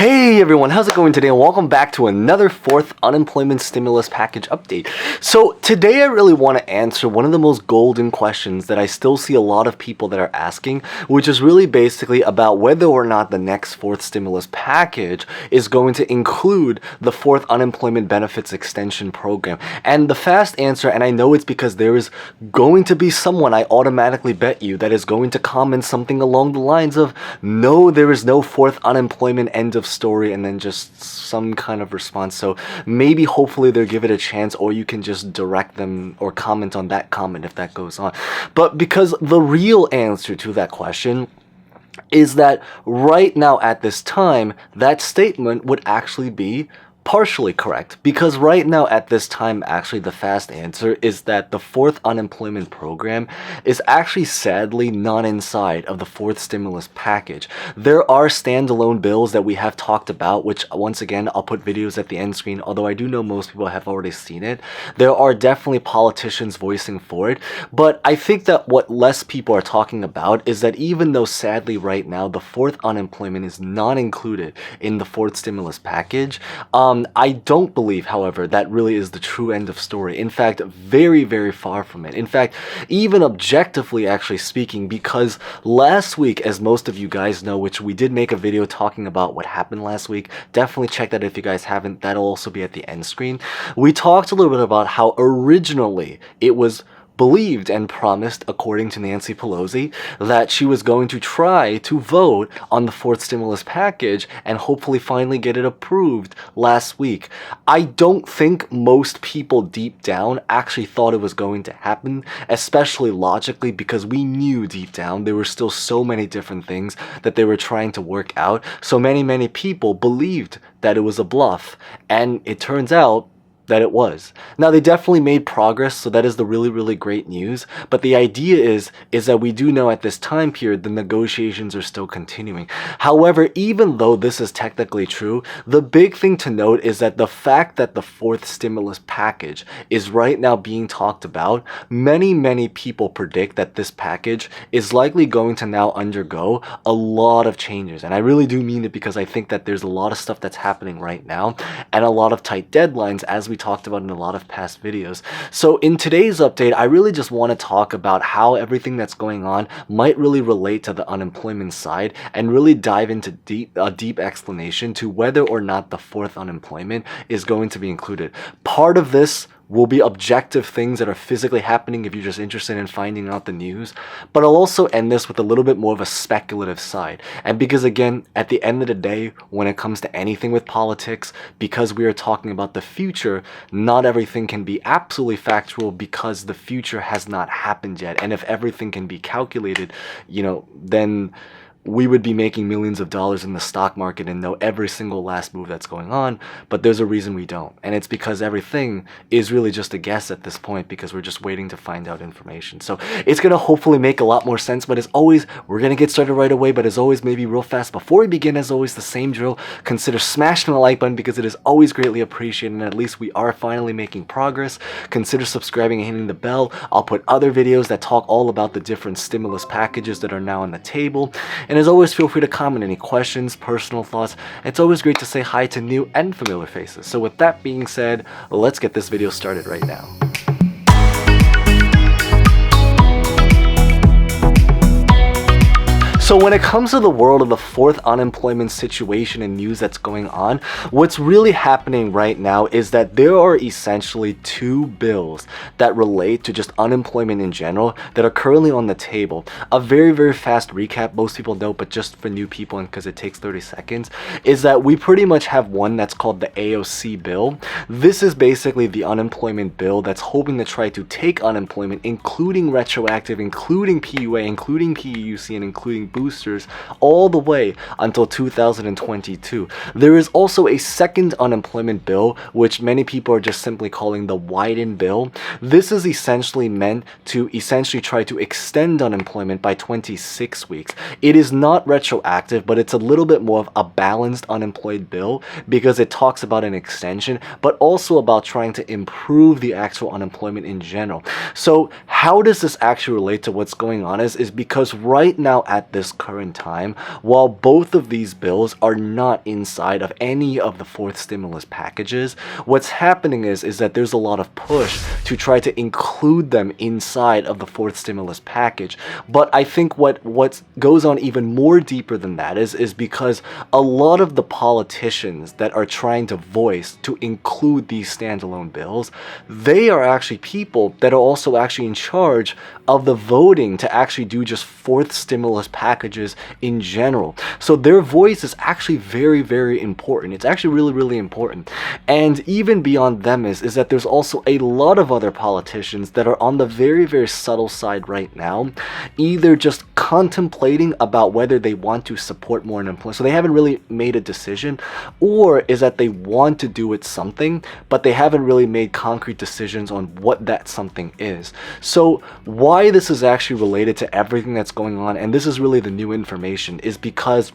Hey everyone, how's it going today? And welcome back to another fourth unemployment stimulus package update. So today I really want to answer one of the most golden questions that I still see a lot of people that are asking, which is really basically about whether or not the next fourth stimulus package is going to include the fourth unemployment benefits extension program. And the fast answer, and I know it's because there is going to be someone, I automatically bet you, that is going to comment something along the lines of, no, there is no fourth unemployment end of story, and then just some kind of response. So maybe hopefully they'll give it a chance, or you can just direct them or comment on that comment if that goes on. But because the real answer to that question is that right now at this time, that statement would actually be partially correct, because right now at this time, actually the fast answer is that the fourth unemployment program is actually sadly not inside of the fourth stimulus package. There are standalone bills that we have talked about, which once again I'll put videos at the end screen, although I do know most people have already seen it. There are definitely politicians voicing for it, but I think that what less people are talking about is that even though sadly right now the fourth unemployment is not included in the fourth stimulus package, I don't believe, however, that really is the true end of story. In fact, very, very far from it. In fact, even objectively actually speaking, because last week, as most of you guys know, which we did make a video talking about what happened last week, definitely check that if you guys haven't, that'll also be at the end screen. We talked a little bit about how originally it was believed and promised, according to Nancy Pelosi, that she was going to try to vote on the fourth stimulus package and hopefully finally get it approved last week. I don't think most people deep down actually thought it was going to happen, especially logically, because we knew deep down there were still so many different things that they were trying to work out. So many people believed that it was a bluff, and it turns out that it was. Now, they definitely made progress, so that is the really great news. But the idea is that we do know at this time period the negotiations are still continuing. However, even though this is technically true, the big thing to note is that the fact that the fourth stimulus package is right now being talked about, many people predict that this package is likely going to now undergo a lot of changes. And I really do mean it, because I think that there's a lot of stuff that's happening right now and a lot of tight deadlines, as we talked about in a lot of past videos. So in today's update, I really just want to talk about how everything that's going on might really relate to the unemployment side, and really dive into a deep explanation to whether or not the fourth unemployment is going to be included. Part of this will be objective things that are physically happening if you're just interested in finding out the news. But I'll also end this with a little bit more of a speculative side. And because again, at the end of the day, when it comes to anything with politics, because we are talking about the future, not everything can be absolutely factual, because the future has not happened yet. And if everything can be calculated, then we would be making millions of dollars in the stock market and know every single last move that's going on. But there's a reason we don't, and it's because everything is really just a guess at this point, because we're just waiting to find out information. So it's gonna hopefully make a lot more sense. But as always, we're gonna get started right away. But as always, maybe real fast before we begin, as always, the same drill: consider smashing the like button, because it is always greatly appreciated, and at least we are finally making progress. Consider subscribing and hitting the bell. I'll put other videos that talk all about the different stimulus packages that are now on the table. And as always, feel free to comment any questions, personal thoughts. It's always great to say hi to new and familiar faces. So with that being said, let's get this video started right now. So when it comes to the world of the fourth unemployment situation and news that's going on, what's really happening right now is that there are essentially two bills that relate to just unemployment in general that are currently on the table. A very fast recap, most people know, but just for new people, and because it takes 30 seconds, is that we pretty much have one that's called the AOC bill. This is basically the unemployment bill that's hoping to try to take unemployment, including retroactive, including PUA, including PUC, and including boosters, all the way until 2022. There is also a second unemployment bill, which many people are just simply calling the Wyden bill. This is essentially meant to try to extend unemployment by 26 weeks. It is not retroactive, but it's a little bit more of a balanced unemployed bill, because it talks about an extension, but also about trying to improve the actual unemployment in general. So how does this actually relate to what's going on is because right now at this this current time, while both of these bills are not inside of any of the fourth stimulus packages, what's happening is that there's a lot of push to try to include them inside of the fourth stimulus package. But I think what goes on even more deeper than that is because a lot of the politicians that are trying to voice to include these standalone bills, they are actually people that are also actually in charge of the voting to actually do just fourth stimulus packages in general. So their voice is actually very, very important. It's actually really, really important. And even beyond them is that there's also a lot of other politicians that are on the very, very subtle side right now, either just contemplating about whether they want to support more unemployment. So they haven't really made a decision, or is that they want to do it something, but they haven't really made concrete decisions on what that something is. So why this is actually related to everything that's going on, and this is really the new information, is because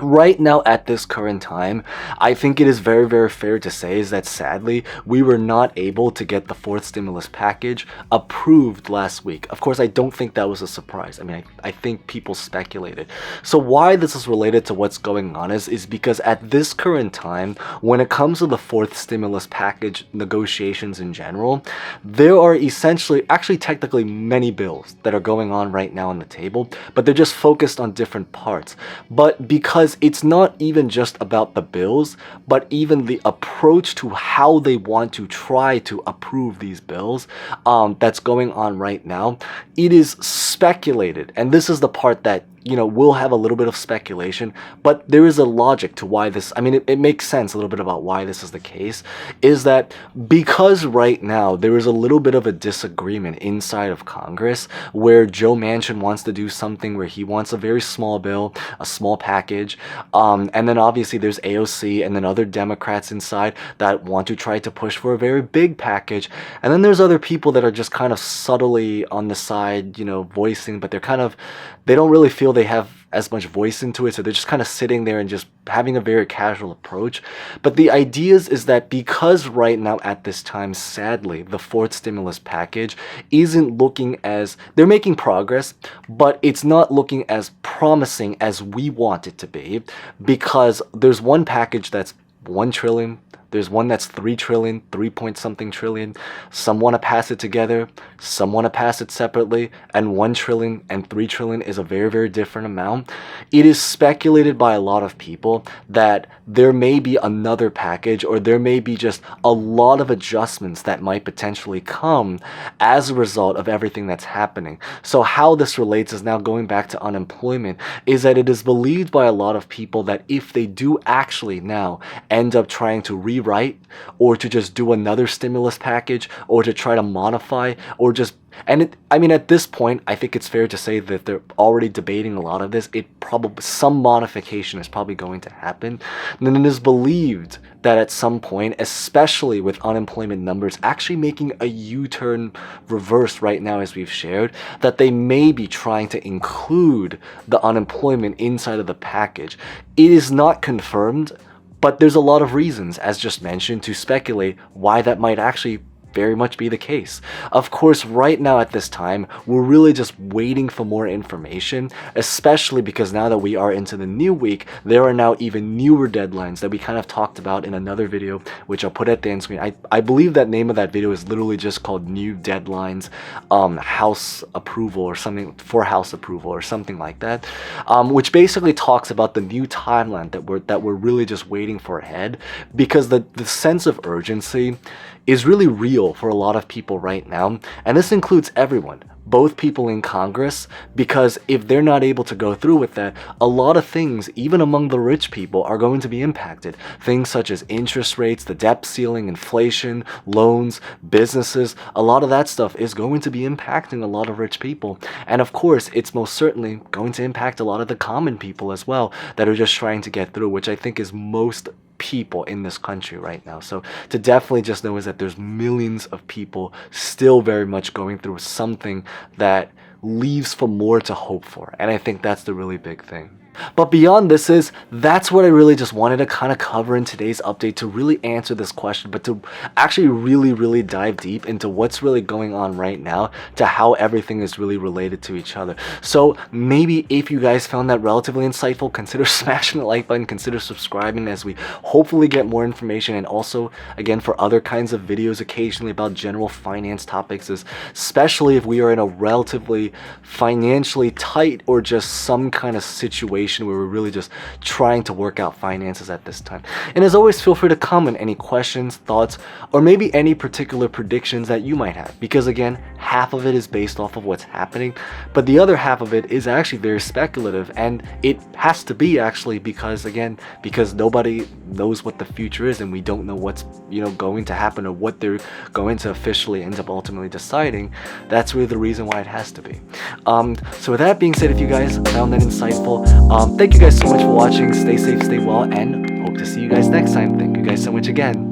right now at this current time, I think it is very, very fair to say is that sadly, we were not able to get the fourth stimulus package approved last week. Of course, I don't think that was a surprise. I mean, I think people speculated. So why this is related to what's going on is because at this current time, when it comes to the fourth stimulus package negotiations in general, there are essentially, actually technically many bills that are going on right now on the table, but they're just focused on different parts. But because it's not even just about the bills, but even the approach to how they want to try to approve these bills that's going on right now. It is speculated, and this is the part that we'll have a little bit of speculation, but there is a logic to why this, I mean, it makes sense a little bit about why this is the case, is that because right now there is a little bit of a disagreement inside of Congress where Joe Manchin wants to do something where he wants a very small bill, a small package, and then obviously there's AOC and then other Democrats inside that want to try to push for a very big package, and then there's other people that are just kind of subtly on the side, voicing, but they don't really feel they have as much voice into it, so they're just kind of sitting there and just having a very casual approach. But the idea is that because right now at this time, sadly, the fourth stimulus package isn't looking as, they're making progress, but it's not looking as promising as we want it to be, because there's one package that's 1 trillion, there's one that's 3 trillion, 3 point something trillion. Some want to pass it together, some want to pass it separately, and 1 trillion and 3 trillion is a very, very different amount. It is speculated by a lot of people that there may be another package, or there may be just a lot of adjustments that might potentially come as a result of everything that's happening. So how this relates is now going back to unemployment, is that it is believed by a lot of people that if they do actually now end up trying to rewrite, or to just do another stimulus package, or to try to modify, or just, I mean, at this point, I think it's fair to say that they're already debating a lot of this. Some modification is probably going to happen. And then it is believed that at some point, especially with unemployment numbers actually making a U-turn reverse right now, as we've shared, that they may be trying to include the unemployment inside of the package. It is not confirmed, but there's a lot of reasons, as just mentioned, to speculate why that might actually very much be the case. Of course, right now at this time, we're really just waiting for more information, especially because now that we are into the new week, there are now even newer deadlines that we kind of talked about in another video, which I'll put at the end screen. I believe that name of that video is literally just called New Deadlines, House Approval or something, for House Approval or something like that, which basically talks about the new timeline that we're really just waiting for ahead, because the sense of urgency is really real for a lot of people right now, and this includes everyone, both people in Congress, because if they're not able to go through with that, a lot of things, even among the rich people, are going to be impacted. Things such as interest rates, the debt ceiling, inflation, loans, businesses, a lot of that stuff is going to be impacting a lot of rich people. And of course, it's most certainly going to impact a lot of the common people as well that are just trying to get through, which I think is most people in this country right now. So to definitely just know is that there's millions of people still very much going through something that leaves for more to hope for, and I think that's the really big thing. But beyond this that's what I really just wanted to kind of cover in today's update, to really answer this question, but to actually really dive deep into what's really going on right now, to how everything is really related to each other. So maybe if you guys found that relatively insightful, consider smashing the like button, consider subscribing as we hopefully get more information, and also again for other kinds of videos occasionally about general finance topics, especially if we are in a relatively financially tight or just some kind of situation where we're really just trying to work out finances at this time. And as always, feel free to comment any questions, thoughts, or maybe any particular predictions that you might have, because again, half of it is based off of what's happening, but the other half of it is actually very speculative, and it has to be actually because nobody knows what the future is, and we don't know what's going to happen or what they're going to officially end up ultimately deciding. That's really the reason why it has to be. So with that being said, if you guys found that insightful, thank you guys so much for watching. Stay safe, stay well, and hope to see you guys next time. Thank you guys so much again.